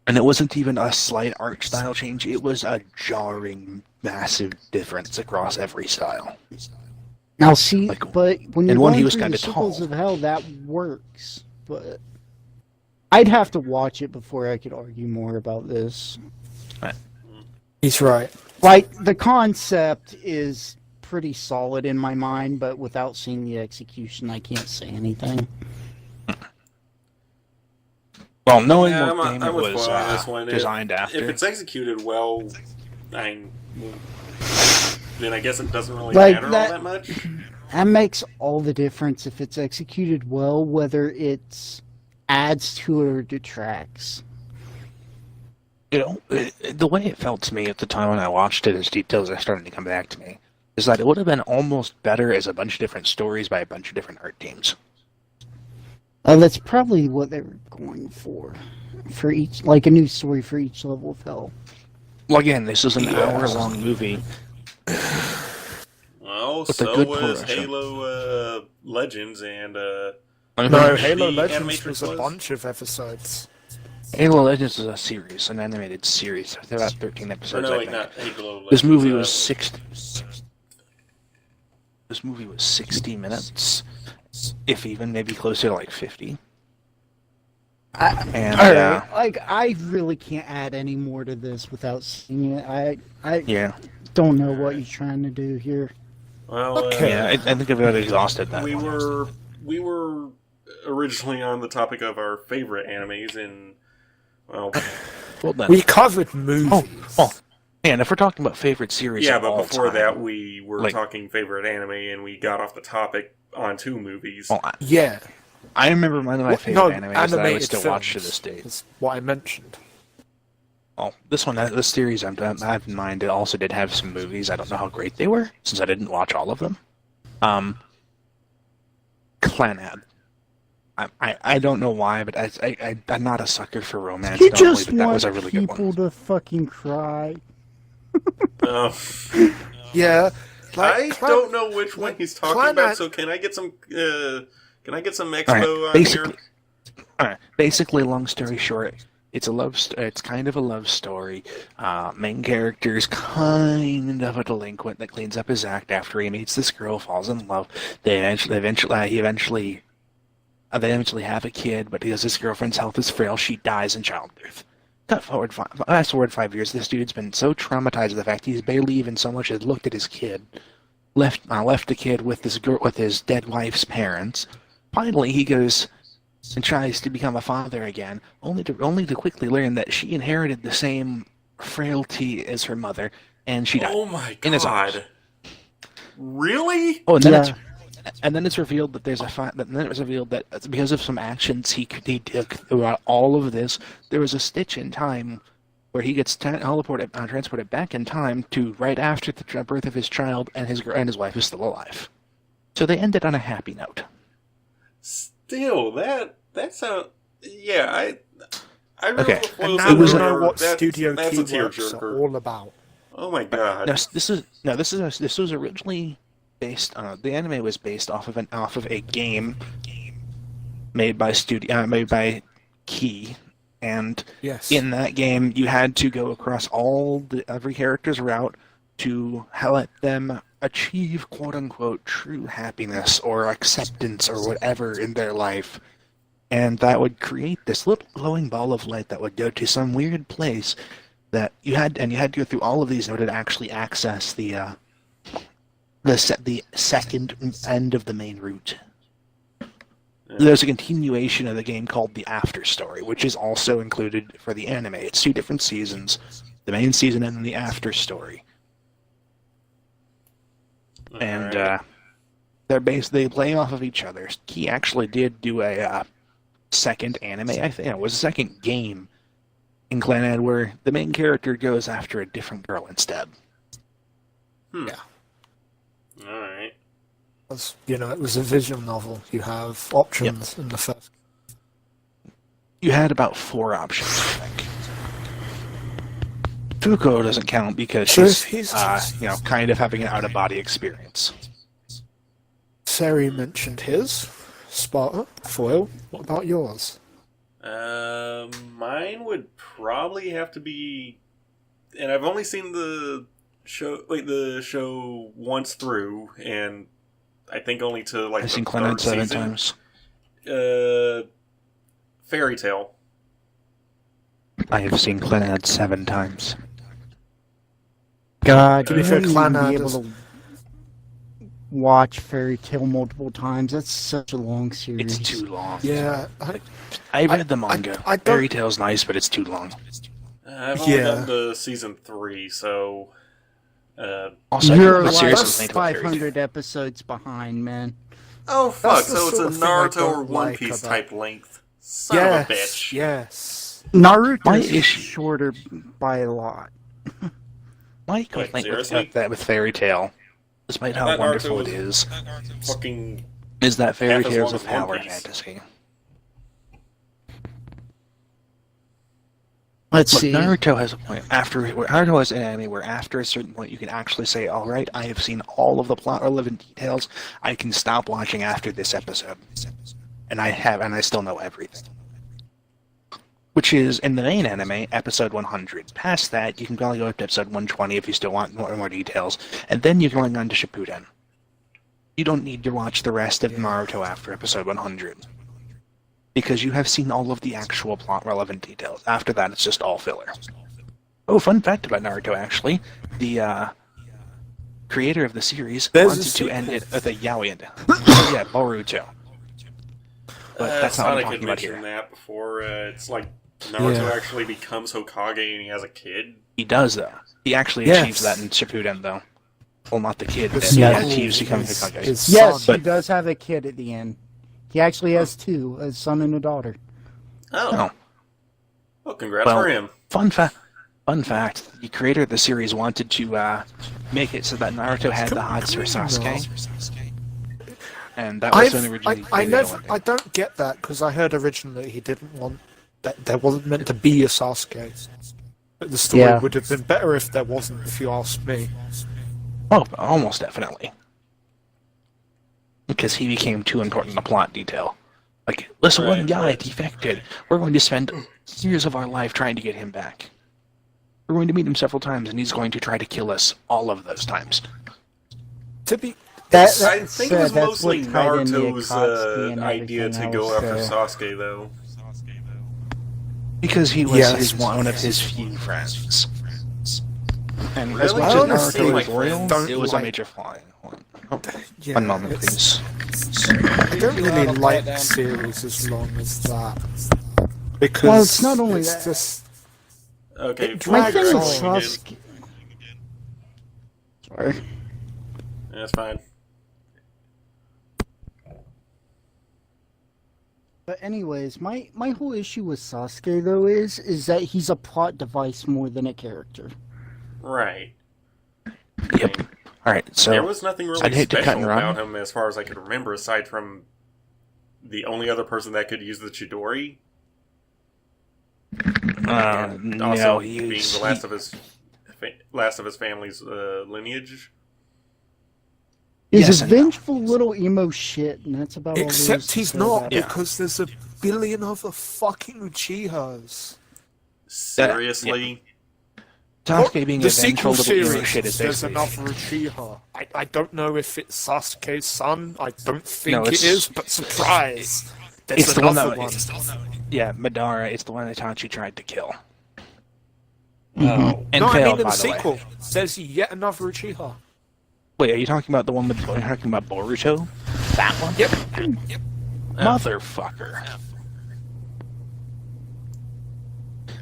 And it wasn't even a slight art style change, it was a jarring, massive difference across every style. now see, Like, but when you're and one going he was through the kinda circles tall. of hell, that works. But I'd have to watch it before I could argue more about this. He's right. Like, the concept is pretty solid in my mind, but without seeing the execution, I can't say anything. Well, knowing Yeah, what game it I'm with was Foyle on this one. designed If after. it's executed well, then I guess it doesn't really Like matter that- all that much. That makes all the difference if it's executed well, whether it adds to it or detracts. You know, the way it felt to me at the time when I watched it, as details are starting to come back to me, is that it would have been almost better as a bunch of different stories by a bunch of different art teams. That's probably what they were going for each, like a new story for each level of hell. Well, again, this is an hour-long movie. Well, With a so good was progression. Halo Legends and No, The Halo Legends Animatrix was a was? bunch of episodes. Halo Legends is a series, an animated series. There are about 13 or episodes, no, I wait, think. not Halo Legends. This movie was 60 minutes, if even, maybe closer to like 50. And All right, like I really can't add any more to this without seeing it. I yeah, don't know what you're trying to do here. Well, Okay. yeah, I think I've got exhausted that we one. were originally on the topic of our favorite animes, and well, Well then. We covered movies. Oh, and if we're talking about favorite series, yeah, of but all before time, that we were like- talking favorite anime, and we got off the topic on 2 movies. well, Yeah. I remember one of my favorite animes that I would animated still watch to films this day. is what I mentioned. Oh, this series I have in mind, it also did have some movies. I don't know how great they were, since I didn't watch all of them. Clanad. I don't know why, but I'm not a sucker for romance You normally, just but that want was a really good people one. to fucking cry. Oh. Yeah. I Clan- don't know which one he's talking Clan- about. So can I get some? Can I get some expo Alright, on here? basically, long story short, it's a it's kind of a love story. Main character is kind of a delinquent that cleans up his act after he meets this girl, falls in love. They eventually have a kid, but because his girlfriend's health is frail, she dies in childbirth. Fast forward 5 years, this dude's been so traumatized by the fact he's barely even so much as looked at his kid, left the kid with his dead wife's parents. Finally, he goes and tries to become a father again, only to quickly learn that she inherited the same frailty as her mother, and she died. Oh my in his arms. god! Really? Oh, and then Yeah. it's revealed that then it was revealed that because of some actions he took throughout all of this, there was a stitch in time where he gets transported back in time to right after the birth of his child, and his wife is still alive. So they ended on a happy note. Still, that sounds. Yeah, I really Okay. And now It we was know what that's Studio that's a Keyworks are tearjerker. all about. Oh my god! This was originally based on the anime was based off of a game made by Key, and Yes. in that game you had to go across every character's route to let them achieve quote unquote true happiness or acceptance or whatever in their life, and that would create this little glowing ball of light that would go to some weird place that you had to go through all of these in order to actually access the second end of the main route. There's a continuation of the game called the After Story, which is also included for the anime. It's 2 different seasons, the main season and then the After Story. And Alright. they play off of each other. He actually did do a second anime, I think it was a second game in Clanad where the main character goes after a different girl instead. Yeah. All right. As, it was a visual novel. You have options in the first. You had about 4 options, I think. Fuko doesn't count because So she's, kind of having an out-of-body experience. Sari mentioned his. Sparta, Foil. What about yours? Mine would probably have to be, and I've only seen the show once through, and I think only to like I've the seen Clanad 7 season. times. Fairy Tale. I have seen Clanad 7 times. God, To be you fair, wouldn't even Clanad be able is- to watch Fairy Tale multiple times. That's such a long series. It's too long. Yeah, I read the manga. I don't- Fairy Tale's nice, but it's too long. I've only Yeah. gotten to season 3, so Also, You're I like seriously think about Fairy Tale. 500 episodes behind, man. oh fuck! That's the So it's a sort of thing I Naruto or don't One like Piece about- type length. Son yes, of a bitch. yes. Naruto My is issue- shorter by a lot. My complaint seriously? with Fairy Tale, despite how That Naruto wonderful was- it is, Fucking is that Fairy half as Tale long is a as One power Piece. fantasy. Let's Look, see. Naruto has a point. Naruto has an anime where after a certain point you can actually say, all right, I have seen all of the plot relevant details. I can stop watching after this episode. And I still know everything. Which is, in the main anime, episode 100. Past that, you can probably go up to episode 120 if you still want more details. And then you're going on to Shippuden. You don't need to watch the rest of Naruto after episode 100. because you have seen all of the actual plot-relevant details. After that, it's just all filler. Oh, fun fact about Naruto, actually. The creator of the series wanted to end it with a yaoi ending. Yeah, Boruto. But that's not what I'm Sonic talking had about mentioned here. that before. It's like Naruto Yeah. actually becomes Hokage and he has a kid. He does, though. He actually Yes. achieves that in Shippuden, though. Well, not the kid, but The he Yeah. achieves becoming His- Hokage. his Yes, son. he does have a kid at the end. He actually has two, a son and a daughter. Oh. Oh. Well, congrats Well, for him. Fun fact, the creator of the series wanted to make it so that Naruto had the hots for Sasuke. And that was when originally I created never, the I don't get that because I heard originally he didn't want that. There wasn't meant to be a Sasuke. The story Yeah. would have been better if there wasn't, if you ask me. Oh, almost definitely. Because he became too important a plot detail. Like, this one Right, guy right. defected. We're going to spend years of our life trying to get him back. We're going to meet him several times, and he's going to try to kill us all of those times. To be, I That's think it was that's mostly what tied in the Naruto's Akatsuki and idea to everything go else, after Sasuke, though. Because he was Yes. one of his few friends. And as Really? much I as don't Naruto seem was like loyal, friends. it was Don't a major flaw. yeah, One moment, it's- please. I don't really like series as long as that because Well, it's not only it's that. just Okay, It My drags thing with on. Sasuke. Sorry. That's fine. But anyways, my whole issue with Sasuke though is that he's a plot device more than a character. Right. Yep. Alright, so There was nothing really I'd hate to cut special and run. about him as far as I could remember, aside from the only other person that could use the Chidori. And also no, being the last of his family's lineage. He's Yes a and no. vengeful little emo shit, and that's about all there is except to he's say not about it. because there's a billion other fucking Uchihas. Seriously? Sasuke being the a vengeful sequel little emo series, shit is there's basically... another Uchiha. I don't know if it's Sasuke's son. I don't think No, it it's- is, but surprise, there's It's the one another that... Yeah, Madara is the one that Itachi tried to kill. Oh. And No, I failed, mean in the by the sequel, way. there's yet another Uchiha. Wait, are you talking about the one with... Are you talking about Boruto? That one? Yep. Motherfucker.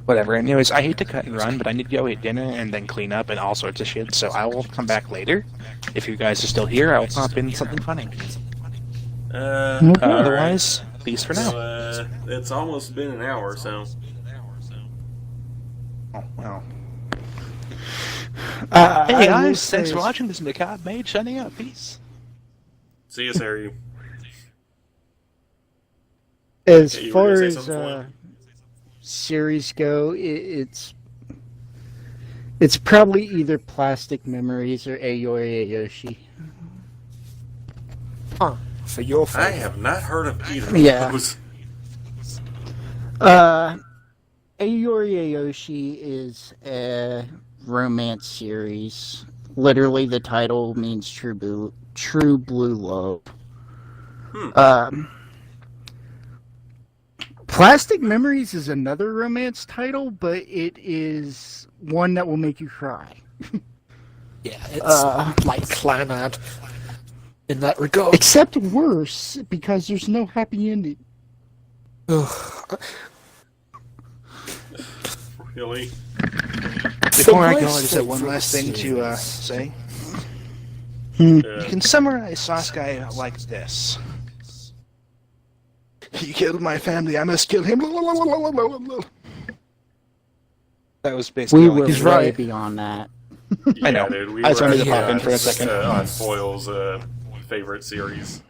Whatever, anyways, I hate to cut and run, but I need to go eat dinner and then clean up and all sorts of shit, so I will come back later. If you guys are still here, I will pop in something funny. Otherwise, peace for now. So, it's almost been an hour, so... Oh, wow. I Hey will guys, say thanks for is- watching. This is Macabre Mage signing out. Peace. See you, Sarah. As Yeah, you were far gonna say as something, Floyd? series go, it's probably either Plastic Memories or Ayori Ayoshi. Huh. For your I favorite. have not heard of either Yeah. of those. Ayori Ayoshi is a romance series. Literally, the title means true blue love. Plastic Memories is another romance title, but it is one that will make you cry. Yeah, it's like Clanad in that regard. Except worse, because there's no happy ending. Ugh. Really? Before I my go, I just have one favorite last thing to series. say. Hmm. You can summarize Sasuke like this. He killed my family, I must kill him. That was basically We all I were could He's way say. right. beyond that. I know. Dude, we I just were wanted to at, pop in for a second. On Foil's favorite series.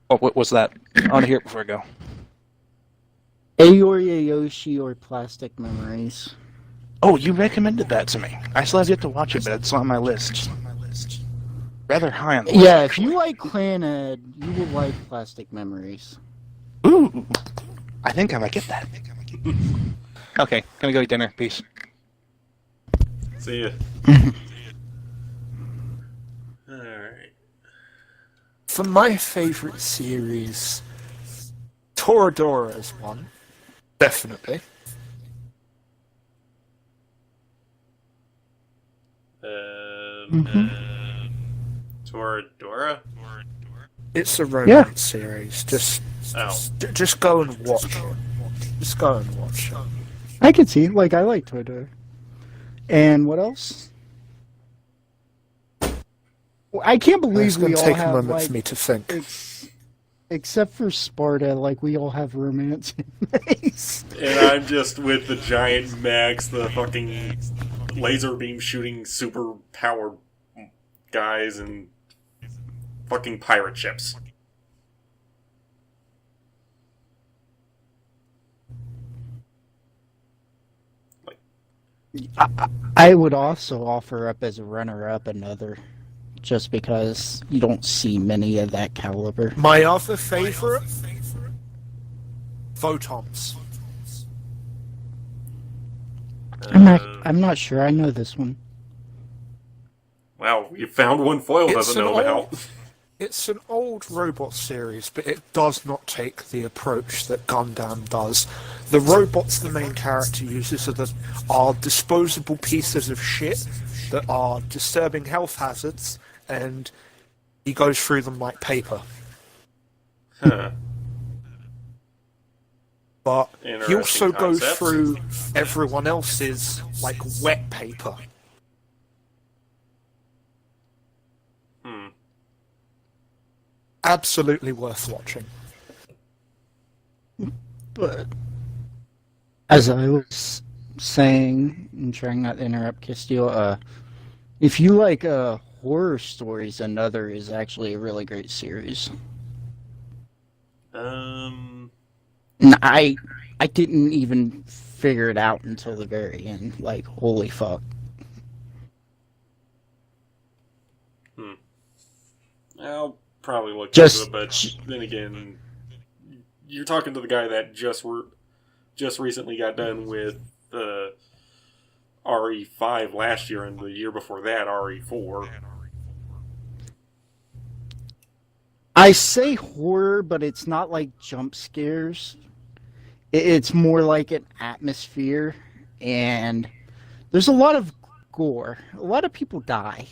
Oh, what was that? I want to hear it before I go. Ayori Ayoshi or Plastic Memories. Oh, you recommended that to me. I still have yet to watch it, but it's on my list. Rather high on the list. Yeah, if actually. you like Clanad, you will like Plastic Memories. Ooh, I think I might get that. Okay, gonna go eat dinner. Peace. See ya. Alright. For my favorite series, Toradora is one. Definitely. Toradora? It's a romance series. Just go and watch it. Just go and watch it. I can see. Like, I like Twitter. And what else? Well, I can't believe It's going we to all take a have, moment like, for me to think. except for Sparta, like, we all have romance animes. And I'm just with the giant Max, the fucking laser beam shooting super power guys, and fucking pirate ships. I would also offer up as a runner-up another, just because you don't see many of that caliber. My other favorite? Photons. I'm not sure. I know this one. Wow, you found one foil doesn't know about. It's an old robot series, but it does not take the approach that Gundam does. The robots the main character uses are disposable pieces of shit that are disturbing health hazards, and he goes through them like paper. Huh. But he Interesting also goes concept. through everyone else's, like, wet paper. Absolutely worth watching. But as I was saying, and trying not to interrupt Castile, if you like horror stories, another is actually a really great series. Um, And I didn't even figure it out until the very end. Like, holy fuck. I'll probably look Just- into it, but then again, you're talking to the guy that just recently got done with RE5 last year, and the year before that, RE4. I say horror, but it's not like jump scares. It's more like an atmosphere, and there's a lot of gore. A lot of people die.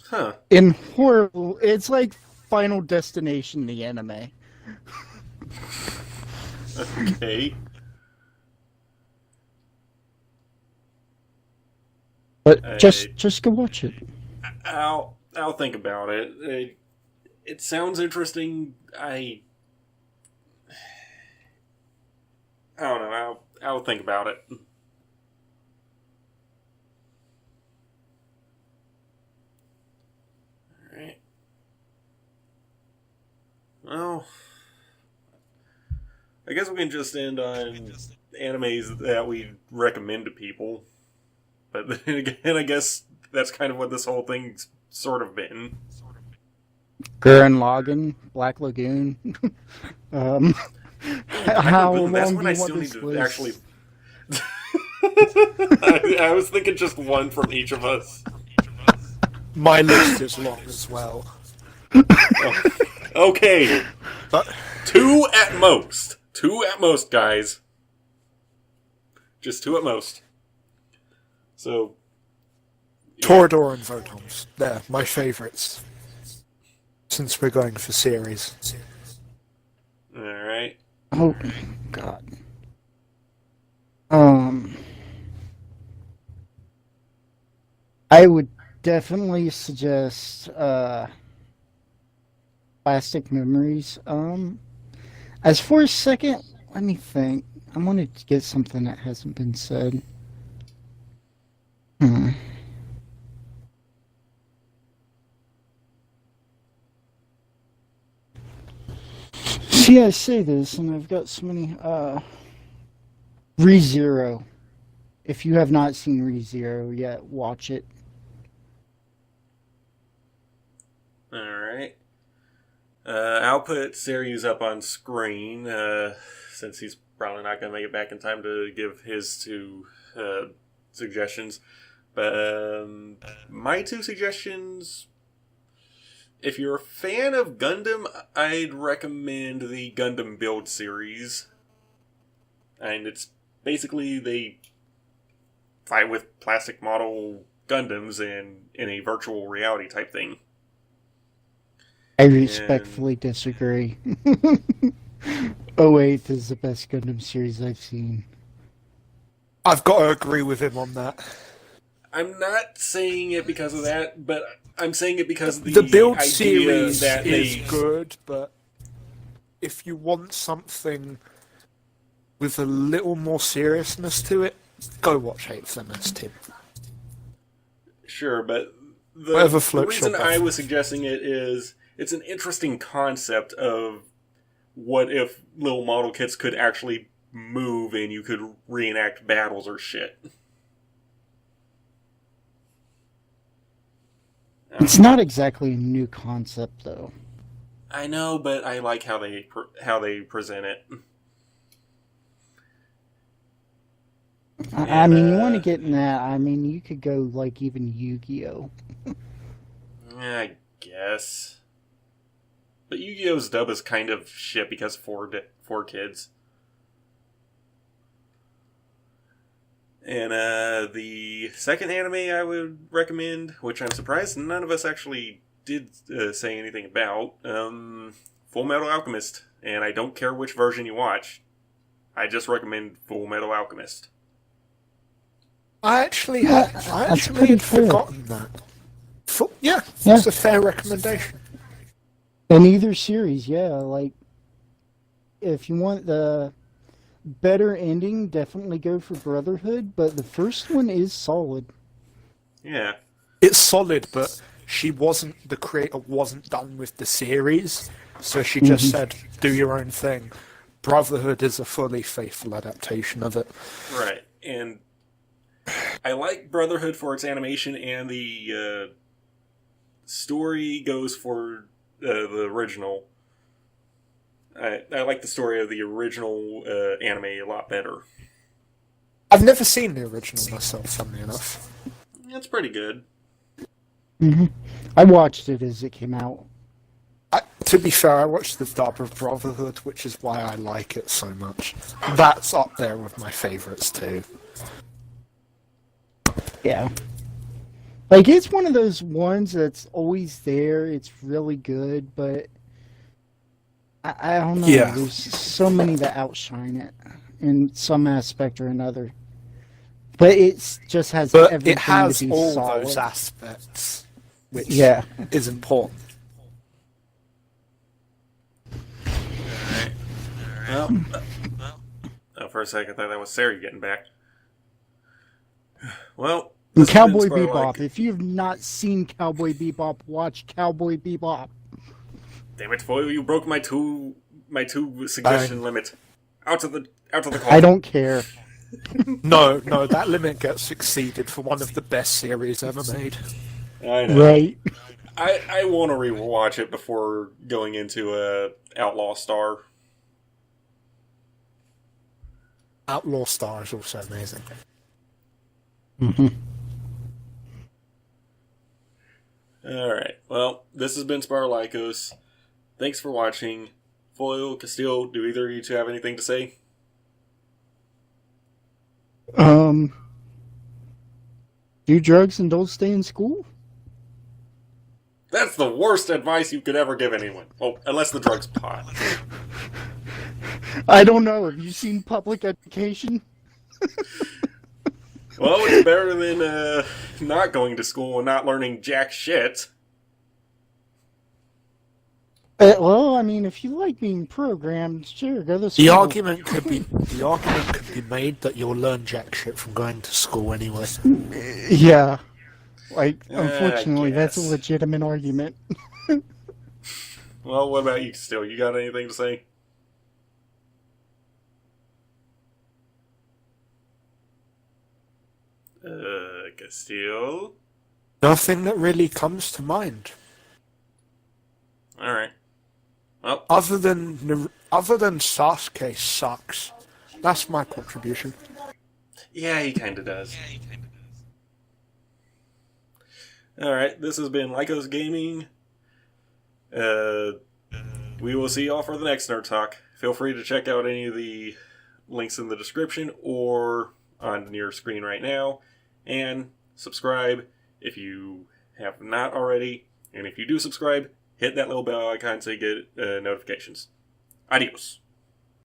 Huh. In horror, it's like Final Destination, the anime. Okay. But just go watch it. I'll think about it. It sounds interesting. I don't know. I'll think about it. Alright. Well, I guess we can just end on animes that we recommend to people. But then again, I guess that's kind of what this whole thing's sort of been. Gurren Lagann, Black Lagoon. How long That's do what you I want still need this to list? actually. I was thinking just one from each of us. My list is long as well. Oh. Okay, But two at most. Two at most, guys. Just two at most. So. yeah. Toradora and Photons. They're my favourites. Since we're going for series. Alright. Oh, God. I would definitely suggest Plastic Memories. As for a second, let me think. I wanted to get something that hasn't been said. See, I say this, and I've got so many. ReZero. If you have not seen ReZero yet, watch it. Alright. I'll put Sirius up on screen, since he's probably not going to make it back in time to give his two suggestions. But my two suggestions, if you're a fan of Gundam, I'd recommend the Gundam Build series. And it's basically they fight with plastic model Gundams in a virtual reality type thing. I respectfully disagree. 08 is the best Gundam series I've seen. I've got to agree with him on that. I'm not saying it because of that, but I'm saying it because of The build idea series that is they... good, but if you want something with a little more seriousness to it, go watch 8th MS Team. Sure, but Whatever the floats reason your I boat. was suggesting it is it's an interesting concept of what if little model kits could actually move and you could reenact battles or shit. It's not exactly a new concept, though. I know, but I like how they present it. I mean, you want to get in that, I mean, you could go, like, even Yu-Gi-Oh! I guess. But Yu-Gi-Oh's dub is kind of shit because four kids. And the second anime I would recommend, which I'm surprised none of us actually did say anything about, Full Metal Alchemist. And I don't care which version you watch. I just recommend Full Metal Alchemist. I actually Yeah, had that's pretty fair. forgotten that. Yeah. It's a fair recommendation. In either series, yeah, like, if you want the better ending, definitely go for Brotherhood, but the first one is solid. Yeah. It's solid, but the creator wasn't done with the series, so she just said, do your own thing. Brotherhood is a fully faithful adaptation of it. Right. And I like Brotherhood for its animation, and the story goes for the original. I like the story of the original anime a lot better. I've never seen the original myself, funnily enough. It's pretty good. I watched it as it came out. To be fair, I watched the dub of Brotherhood, which is why I like it so much. That's up there with my favourites too. Yeah. Like, it's one of those ones that's always there. It's really good, but I don't know. Yeah. There's so many that outshine it in some aspect or another. But it just has But everything it has to be all solid. those aspects, which is important. Well, for a second I thought that was Sarah getting back. Well, And this has been Cowboy Spark Bebop. Like. If you've not seen Cowboy Bebop, watch Cowboy Bebop. Damn it, Foil, you broke my two suggestion limit. Out to the call. I don't care. No, that limit gets exceeded for one of the best series ever made. I know. Right. I want to rewatch it before going into Outlaw Star. Outlaw Star is also amazing. Alright, well, this has been Sparlycos. Thanks for watching. Foil, Castile, do either of you two have anything to say? Do drugs and don't stay in school? That's the worst advice you could ever give anyone. Well, unless the drug's pot. I don't know. Have you seen Public Education? Well, it's better than not going to school and not learning jack shit. Well, I mean, if you like being programmed, sure, go to school. The argument could be made that you'll learn jack shit from going to school anyway. Yeah. Like, unfortunately, that's a guess. legitimate argument. Well, what about you, Castile? You got anything to say? Castile? Nothing that really comes to mind. Alright. Well, Other than Sasuke sucks. That's my contribution. yeah, he kinda does. Alright, this has been Lycos Gaming. We will see y'all for the next Nerd Talk. Feel free to check out any of the links in the description or on your screen right now. And subscribe if you have not already. And if you do subscribe, hit that little bell icon so you get notifications. Adios.